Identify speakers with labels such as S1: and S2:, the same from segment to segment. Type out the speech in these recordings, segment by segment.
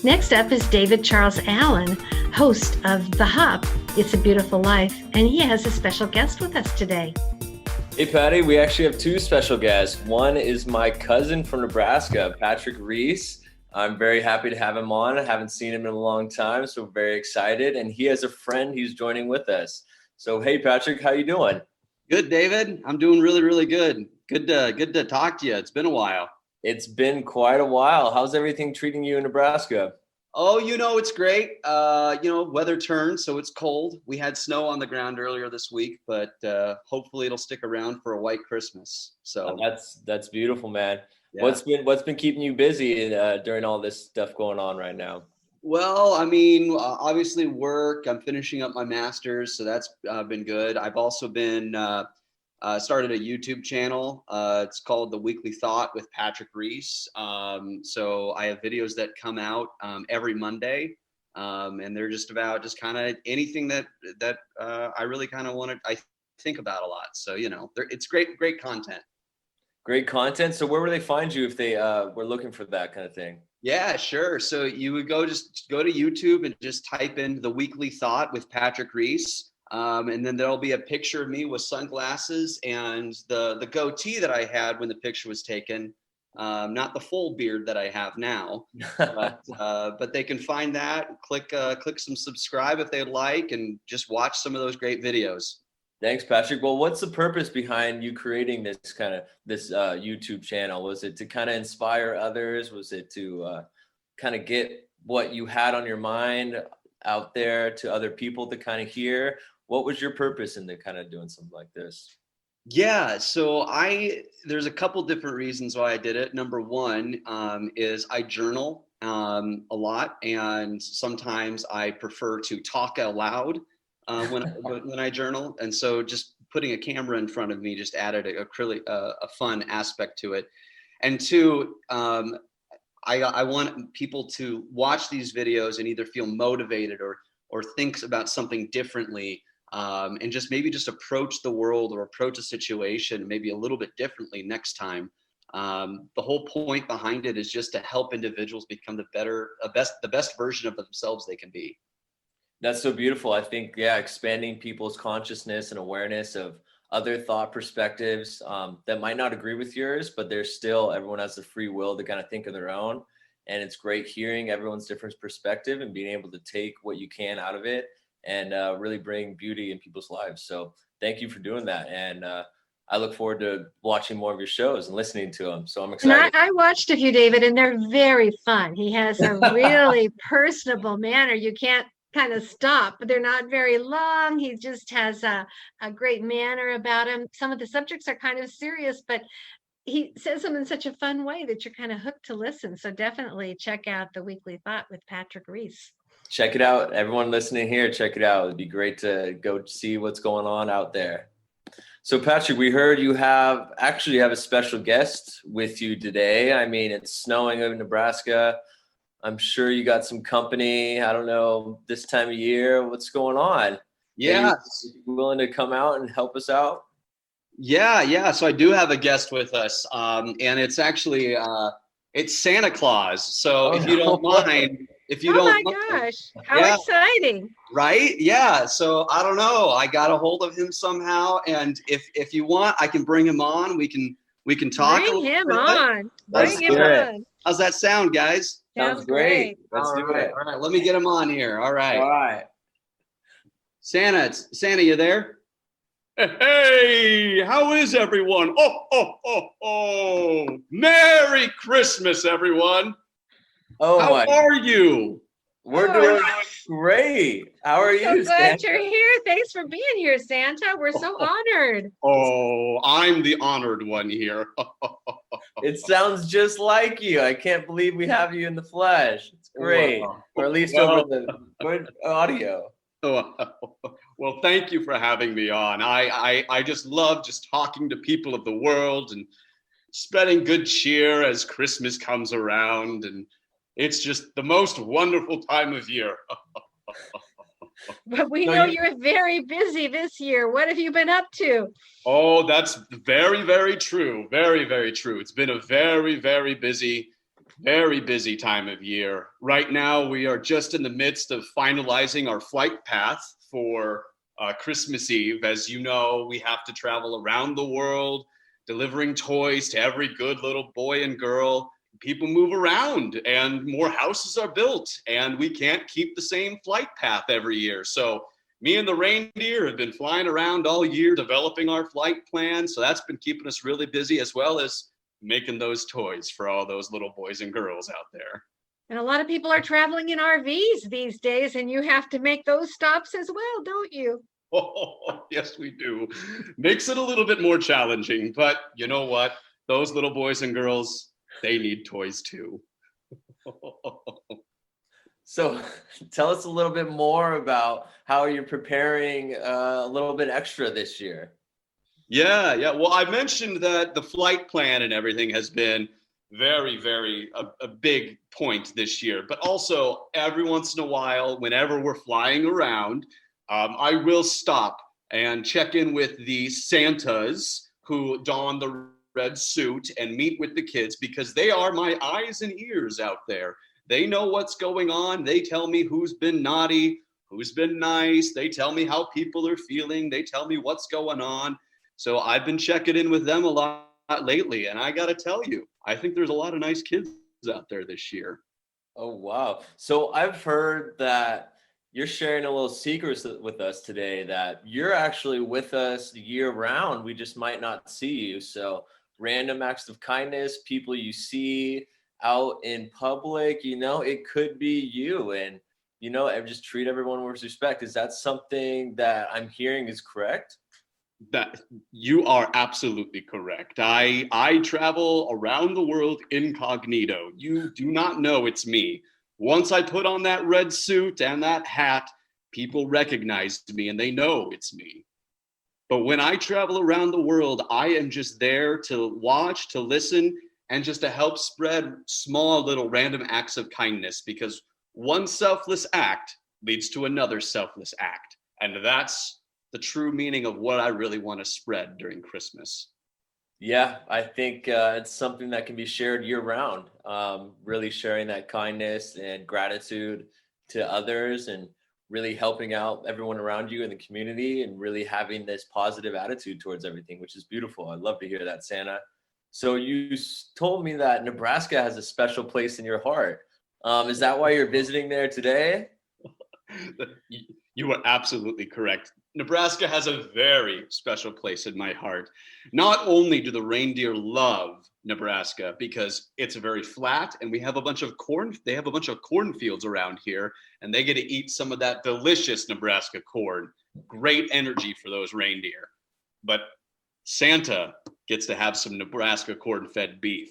S1: Next up is David Charles Allen, host of The Hop, It's a Beautiful Life, and he has a special guest with us today.
S2: Hey, Patty, we actually have two special guests. One is my cousin from Nebraska, Patrick Reese. I'm very happy to have him on. I haven't seen him in a long time, so very excited. And he has a friend who's joining with us. So, hey, Patrick, how you doing?
S3: Good, David. I'm doing really, really good. Good to talk to you. It's been a while.
S2: It's been quite a while. How's everything treating you in Nebraska?
S3: Oh, it's great. Weather turned, so it's cold. We had snow on the ground earlier this week, but hopefully it'll stick around for a white Christmas. So
S2: that's beautiful, man.
S3: Yeah.
S2: What's been keeping you busy during all this stuff going on right now?
S3: Well, I mean, obviously work. I'm finishing up my master's, so that's been good. I've also been started a YouTube channel. It's called The Weekly Thought with Patrick Reese. So I have videos that come out every Monday, and they're just about kind of anything that I really kind of I think about a lot. So it's great content.
S2: Great content. So where would they find you if they were looking for that kind of thing?
S3: Yeah, sure. So you would go to YouTube and just type in The Weekly Thought with Patrick Reese. And then there'll be a picture of me with sunglasses and the goatee that I had when the picture was taken, not the full beard that I have now, but they can find that, click some subscribe if they'd like, and just watch some of those great videos.
S2: Thanks, Patrick. Well, what's the purpose behind you creating this YouTube channel? Was it to kind of inspire others? Was it to kind of get what you had on your mind out there to other people to kind of hear? What was your purpose in kind of doing something like this?
S3: Yeah, so there's a couple different reasons why I did it. Number one is I journal a lot, and sometimes I prefer to talk out loud when I journal. And so just putting a camera in front of me just added a fun aspect to it. And two, I want people to watch these videos and either feel motivated or think about something differently. And just approach the world or approach a situation maybe a little bit differently next time. The whole point behind it is just to help individuals become the best version of themselves they can be.
S2: That's so beautiful. I think, expanding people's consciousness and awareness of other thought perspectives that might not agree with yours, but everyone has the free will to kind of think of their own. And it's great hearing everyone's different perspective and being able to take what you can out of it and really bring beauty in people's lives. So thank you for doing that. And I look forward to watching more of your shows and listening to them. So I'm excited.
S1: And I watched a few, David, and they're very fun. He has a really personable manner. You can't kind of stop, but they're not very long. He just has a great manner about him. Some of the subjects are kind of serious, but he says them in such a fun way that you're kind of hooked to listen. So definitely check out The Weekly Thought with Patrick Reese.
S2: Check it out. Everyone listening here, check it out. It'd be great to go see what's going on out there. So Patrick, we heard you have a special guest with you today. I mean, it's snowing in Nebraska. I'm sure you got some company. I don't know, this time of year, what's going on?
S3: Yeah.
S2: Are you willing to come out and help us out?
S3: Yeah. So I do have a guest with us, and it's actually it's Santa Claus. So if you don't mind,
S1: gosh, how exciting!
S3: Right? Yeah. So I don't know. I got a hold of him somehow, and if you want, I can bring him on. We can talk.
S1: Bring him on. Bring him on.
S3: How's that sound, guys?
S2: Sounds great. Let's do it.
S3: All right. Let me get him on here. All right.
S2: All right.
S3: Santa, you there?
S4: Hey, how is everyone? Oh. Merry Christmas, everyone. How are you?
S2: We're doing great. How are you,
S1: So glad you're here. Thanks for being here, Santa. We're so honored.
S4: Oh, I'm the honored one here.
S2: It sounds just like you. I can't believe we have you in the flesh. It's great.
S4: Wow.
S2: Or at least over the good audio.
S4: Well, thank you for having me on. I just love just talking to people of the world and spreading good cheer as Christmas comes around. And it's just the most wonderful time of year.
S1: But we know you're very busy this year. What have you been up to?
S4: Oh, that's very, very true. Very, very true. It's been a very, very busy Very busy time of year. Right now, we are just in the midst of finalizing our flight path for Christmas Eve. As you know, we have to travel around the world, delivering toys to every good little boy and girl. People move around and more houses are built, and we can't keep the same flight path every year. So me and the reindeer have been flying around all year developing our flight plan. So that's been keeping us really busy, as well as making those toys for all those little boys and girls out there.
S1: And a lot of people are traveling in RVs these days, and you have to make those stops as well, don't you?
S4: Oh, yes, we do. Makes it a little bit more challenging, but you know what? Those little boys and girls, they need toys too.
S2: So tell us a little bit more about how you're preparing a little bit extra this year.
S4: Yeah. Well, I mentioned that the flight plan and everything has been very a big point this year. But also, every once in a while, whenever we're flying around, I will stop and check in with the Santas who don the red suit and meet with the kids, because they are my eyes and ears out there. They know what's going on. They tell me who's been naughty, who's been nice. They tell me how people are feeling. They tell me what's going on. So I've been checking in with them a lot lately. And I got to tell you, I think there's a lot of nice kids out there this year.
S2: Oh, wow. So I've heard that you're sharing a little secret with us today, that you're actually with us year round. We just might not see you. So random acts of kindness, people you see out in public, it could be you. And, just treat everyone with respect. Is that something that I'm hearing is correct?
S4: That you are absolutely correct. I travel around the world incognito. You do not know it's me. Once I put on that red suit and that hat, people recognize me and they know it's me. But when I travel around the world, I am just there to watch, to listen, and just to help spread small little random acts of kindness, because one selfless act leads to another selfless act. And that's the true meaning of what I really want to spread during Christmas.
S2: Yeah, I think it's something that can be shared year round. Really sharing that kindness and gratitude to others, and really helping out everyone around you in the community, and really having this positive attitude towards everything, which is beautiful. I'd love to hear that, Santa. So you told me that Nebraska has a special place in your heart. Is that why you're visiting there today?
S4: You are absolutely correct. Nebraska has a very special place in my heart. Not only do the reindeer love Nebraska because it's very flat and we have a bunch of corn, they have a bunch of cornfields around here, and they get to eat some of that delicious Nebraska corn. Great energy for those reindeer. But Santa gets to have some Nebraska corn-fed beef.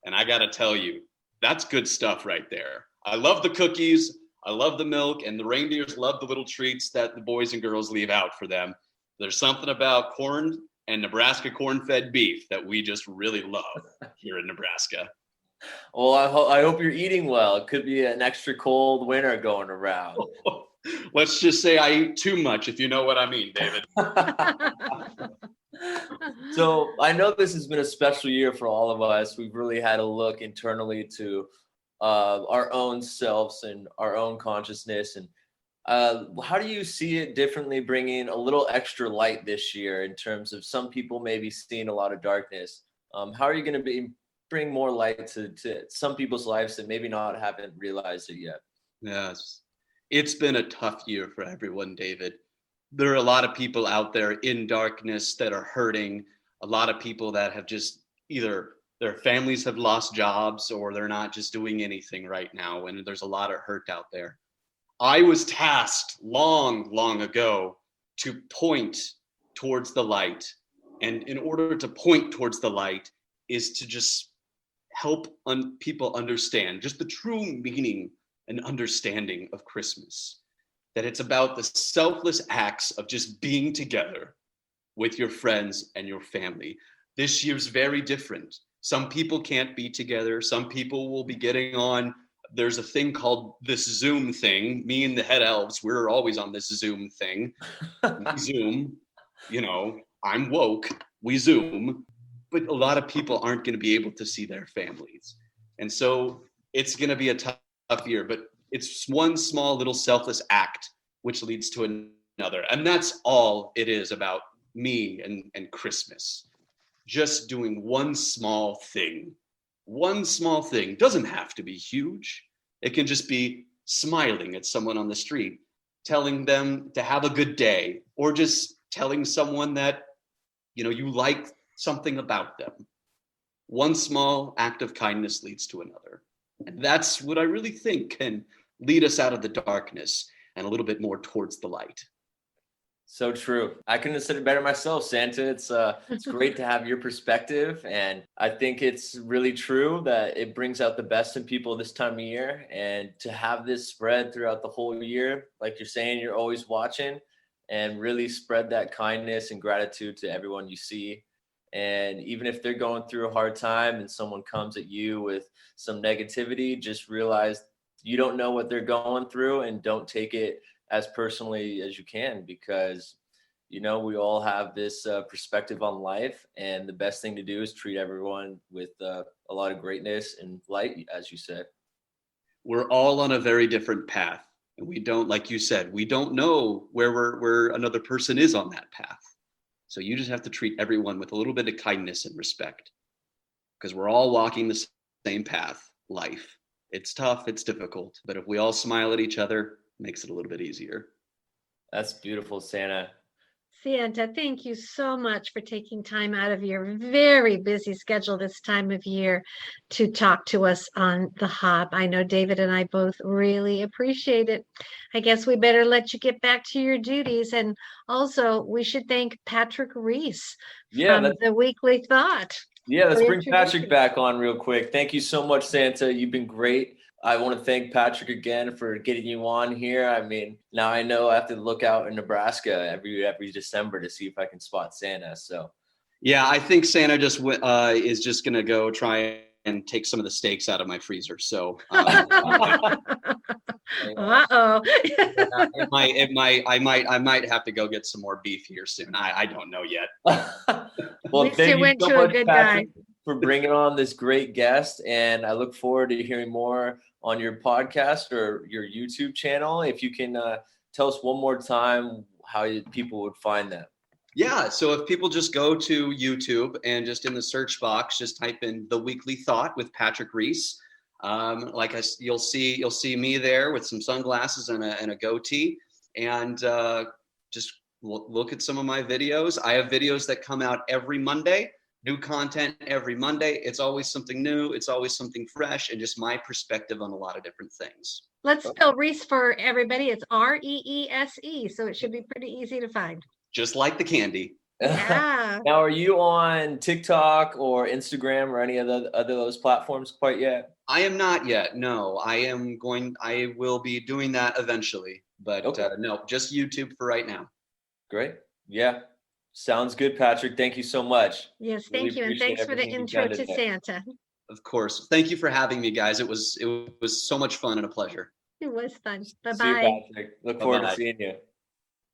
S4: And I got to tell you, that's good stuff right there. I love the cookies. I love the milk, and the reindeers love the little treats that the boys and girls leave out for them. There's something about corn and Nebraska corn-fed beef that we just really love here in Nebraska.
S2: Well, I hope you're eating well. It could be an extra cold winter going around.
S4: Let's just say I eat too much, if you know what I mean, David.
S2: So I know this has been a special year for all of us. We've really had a look internally to our own selves and our own consciousness. And how do you see it differently, bringing a little extra light this year in terms of some people maybe seeing a lot of darkness? How are you going to bring more light to some people's lives that maybe haven't realized it yet?
S4: Yes, it's been a tough year for everyone, David. There are a lot of people out there in darkness that are hurting. A lot of people that have just either their families have lost jobs or they're not just doing anything right now. And there's a lot of hurt out there. I was tasked long ago to point towards the light. And in order to point towards the light is to just help people understand just the true meaning and understanding of Christmas. That it's about the selfless acts of just being together with your friends and your family. This year's very different. Some people can't be together. Some people will be getting on. There's a thing called this Zoom thing. Me and the head elves, we're always on this Zoom thing. We Zoom, I'm woke. We Zoom. But a lot of people aren't going to be able to see their families. And so
S3: it's going to be a tough year, but it's one small little selfless act which leads to another. And that's all it is about me and Christmas. Just doing one small thing. One small thing doesn't have to be huge. It can just be smiling at someone on the street, telling them to have a good day, or just telling someone that, you like something about them. One small act of kindness leads to another. And that's what I really think can lead us out of the darkness and a little bit more towards the light.
S2: So true. I couldn't have said it better myself, Santa. It's great to have your perspective. And I think it's really true that it brings out the best in people this time of year. And to have this spread throughout the whole year, like you're saying, you're always watching, and really spread that kindness and gratitude to everyone you see. And even if they're going through a hard time and someone comes at you with some negativity, just realize you don't know what they're going through, and don't take it as personally as you can, because we all have this perspective on life, and the best thing to do is treat everyone with a lot of greatness and light, as you said.
S3: We're all on a very different path, and we don't, like you said, we don't know where another person is on that path. So you just have to treat everyone with a little bit of kindness and respect, because we're all walking the same path, life. It's tough, it's difficult, but if we all smile at each other, makes it a little bit easier.
S2: That's beautiful, Santa.
S1: Santa, thank you so much for taking time out of your very busy schedule this time of year to talk to us on The Hob. I know David and I both really appreciate it. I guess we better let you get back to your duties. And also, we should thank Patrick Reese from The Weekly Thought.
S2: Yeah, let's bring Patrick back on real quick. Thank you so much, Santa. You've been great. I want to thank Patrick again for getting you on here. I mean, now I know I have to look out in Nebraska every December to see if I can spot Santa. So,
S3: yeah, I think Santa is just going to go try and take some of the steaks out of my freezer. So,
S1: Uh-oh.
S3: I might have to go get some more beef here soon. I don't know yet.
S2: Well, thank you so much, Patrick, for bringing on this great guest, and I look forward to hearing more on your podcast or your YouTube channel. If you can tell us one more time how people would find that.
S3: Yeah, so if people just go to YouTube and just in the search box, just type in The Weekly Thought with Patrick Reese. You'll see me there with some sunglasses and a goatee, and just look at some of my videos. I have videos that come out every Monday. New content every Monday. It's always something new. It's always something fresh, and just my perspective on a lot of different things.
S1: Let's spell Reese for everybody. It's Reese, so it should be pretty easy to find.
S3: Just like the candy.
S1: Yeah.
S2: Now, are you on TikTok or Instagram or any of the other those platforms quite yet?
S3: I am not yet. No, I will be doing that eventually, but no, just YouTube for right now.
S2: Great. Yeah. Sounds good, Patrick. Thank you so much.
S1: Yes, thank you. And thanks for the intro to Santa.
S3: Of course. Thank you for having me, guys. It was so much fun and a pleasure.
S1: It was fun. Bye-bye.
S2: See you, Patrick. Look forward to seeing you.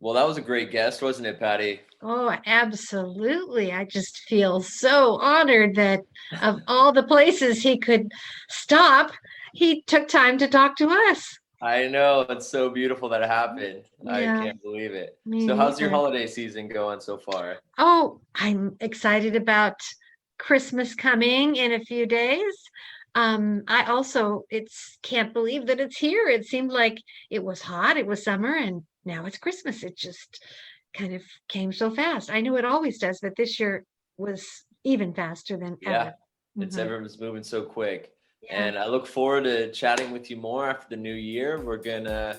S2: Well, that was a great guest, wasn't it, Patty?
S1: Oh, absolutely. I just feel so honored that of all the places he could stop, he took time to talk to us.
S2: I know. It's so beautiful that it happened.
S1: Yeah.
S2: I can't believe it. So how's your holiday season going so far?
S1: Oh, I'm excited about Christmas coming in a few days. I also can't believe that it's here. It seemed like it was hot, it was summer, and now it's Christmas. It just kind of came so fast. I know it always does, but this year was even faster than ever.
S2: It's everyone's moving so quick.
S1: Yeah.
S2: And I look forward to chatting with you more after the new year. We're gonna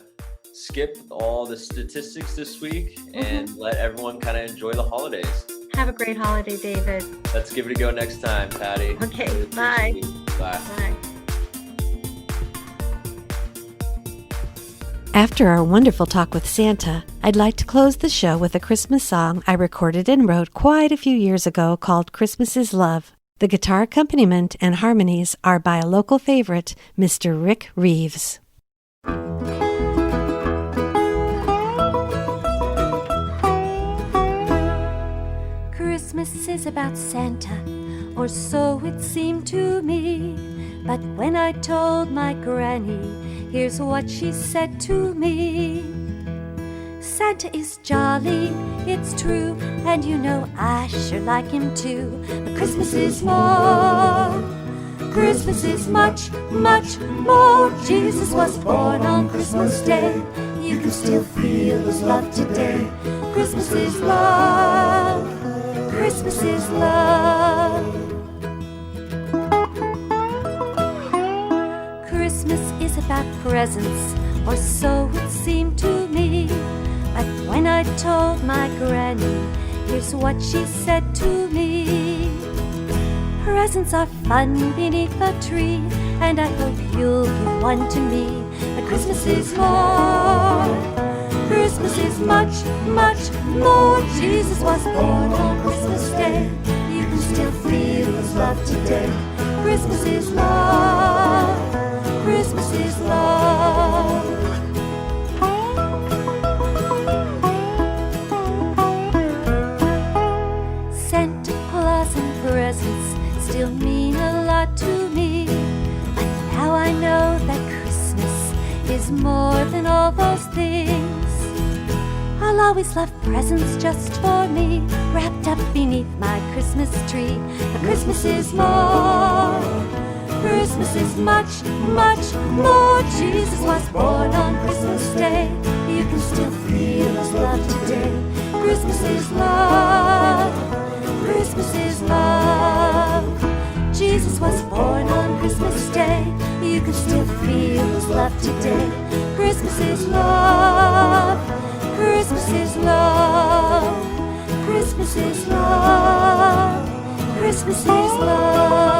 S2: skip all the statistics this week and let everyone kind of enjoy the holidays.
S1: Have a great holiday, David.
S2: Let's give it a go next time, Patty.
S1: Okay,
S2: Really
S1: bye.
S2: appreciate it. Bye.
S1: Bye.
S5: After our wonderful talk with Santa, I'd like to close the show with a Christmas song I recorded and wrote quite a few years ago called Christmas is Love. The guitar accompaniment and harmonies are by a local favorite, Mr. Rick Reeves.
S6: Christmas is about Santa, or so it seemed to me.
S5: But when I told my granny, here's what she said to me. Santa is jolly, it's true, and you know I sure like him too. But Christmas is more, Christmas is much, much more. Jesus was born on Christmas Day. You can still feel his love today. Christmas is love, Christmas is love. Christmas is about presents, or so it seemed to me. But when I told my granny, here's what she said to me. Presents are fun beneath a tree, and I hope you'll give one to me. But Christmas is more, Christmas is much, much more. Jesus was born on Christmas Day. You can still feel his love today. Christmas is love, Christmas is love. Santa Claus and presents still mean a lot to me. But now I know that Christmas is more than all those things. I'll always love presents just for me, wrapped up beneath my Christmas tree. But Christmas is more, Christmas is much, much more. Jesus was born on Christmas Day. You can still feel his love today. Christmas is love, Christmas is love. Jesus was born on Christmas Day. You can still feel his love today. Christmas is love, Christmas is love. Christmas is love, Christmas is love.